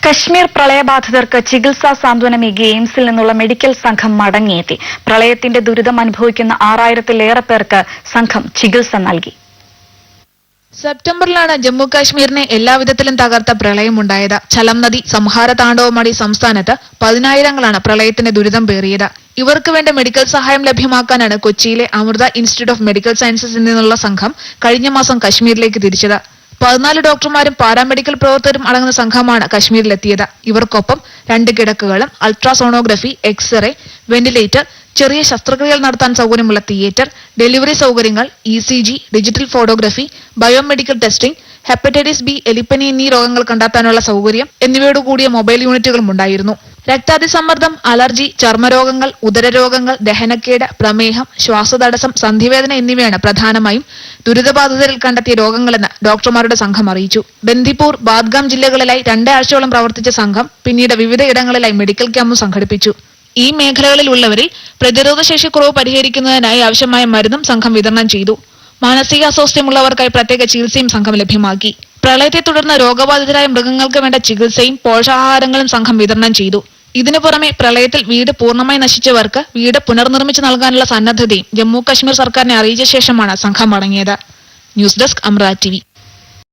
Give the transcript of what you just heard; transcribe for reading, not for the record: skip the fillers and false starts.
കശ്മീർ പ്രളയബാധിതർക്ക് ചികിത്സാ സാന്ത്വനമേകി എയിംസിൽ നിന്നുള്ള മെഡിക്കൽ സംഘം മടങ്ങിയെത്തി. പ്രളയത്തിന്റെ ദുരിതം അനുഭവിക്കുന്ന 6000-ലേറെ പേർക്ക് സംഘം ചികിത്സ നൽകി. സെപ്റ്റംബറിലാണ് ജമ്മു കാശ്മീരിനെ എല്ലാവിധത്തിലും തകർത്ത പ്രളയമുണ്ടായത്. ചലം നദി സംഹാര താണ്ഡവമാടി സംസ്ഥാനത്ത് 10,000-ങ്ങളാണ് പ്രളയത്തിന്റെ ദുരിതം പേറിയത്. ഇവർക്ക് വേണ്ട മെഡിക്കൽ സഹായം ലഭ്യമാക്കാനാണ് കൊച്ചിയിലെ അമൃത ഇൻസ്റ്റിറ്റ്യൂട്ട് ഓഫ് മെഡിക്കൽ സയൻസസിൽ നിന്നുള്ള സംഘം കഴിഞ്ഞ മാസം കശ്മീരിലേക്ക് തിരിച്ചത്. 14 ഡോക്ടർമാരും പാരാമെഡിക്കൽ പ്രവർത്തകരും അടങ്ങുന്ന സംഘമാണ് കശ്മീരിലെത്തിയത്. ഇവർക്കൊപ്പം 2 കിടക്കകളും അൾട്രാസോണോഗ്രഫി, എക്സ്റേ, വെന്റിലേറ്റർ, ചെറിയ ശസ്ത്രക്രിയകൾ നടത്താൻ സൗകര്യമുള്ള തിയേറ്റർ, ഡെലിവറി സൗകര്യങ്ങൾ, ECG, digital photography, biomedical testing, hepatitis B, എലിപ്പനി എന്നീ രോഗങ്ങൾ കണ്ടെത്താനുള്ള സൗകര്യം എന്നിവയോടുകൂടിയ മൊബൈൽ യൂണിറ്റുകളും ഉണ്ടായിരുന്നു. രക്താതിസമ്മർദ്ദം, അലർജി, ചർമ്മരോഗങ്ങൾ, ഉദരരോഗങ്ങൾ, ദഹനക്കേട്, പ്രമേഹം, ശ്വാസതടസ്സം, സന്ധിവേദന എന്നിവയാണ് പ്രധാനമായും ദുരിതബാധിതരിൽ കണ്ടെത്തിയ രോഗങ്ങളെന്ന് ഡോക്ടർമാരുടെ സംഘം അറിയിച്ചു. ബന്ദിപ്പൂർ, ബാദ്ഗാം ജില്ലകളിലായി 2 ആഴ്ചയോളം പ്രവർത്തിച്ച സംഘം പിന്നീട് വിവിധ ഇടങ്ങളിലായി മെഡിക്കൽ ക്യാമ്പും സംഘടിപ്പിച്ചു. ഈ മേഖലകളിൽ ഉള്ളവരിൽ പ്രതിരോധശേഷി കുറവ് പരിഹരിക്കുന്നതിനായി ആവശ്യമായ മരുന്നും സംഘം വിതരണം ചെയ്തു. മാനസികാസ്വാസ്ഥ്യമുള്ളവർക്കായി പ്രത്യേക ചികിത്സയും സംഘം ലഭ്യമാക്കി. പ്രളയത്തെ തുടർന്ന് രോഗബാധിതരായ മൃഗങ്ങൾക്ക് വേണ്ട ചികിത്സയും പോഷകാഹാരങ്ങളും സംഘം വിതരണം ചെയ്തു. ഇതിനു പുറമെ പ്രളയത്തിൽ വീട് പൂർണ്ണമായി നശിച്ചവർക്ക് വീട് പുനർനിർമ്മിച്ചു നൽകാനുള്ള സന്നദ്ധതയും ജമ്മു കശ്മീർ സർക്കാരിനെ അറിയിച്ച ശേഷമാണ് സംഘം മടങ്ങിയത്. News desk Amrita TV.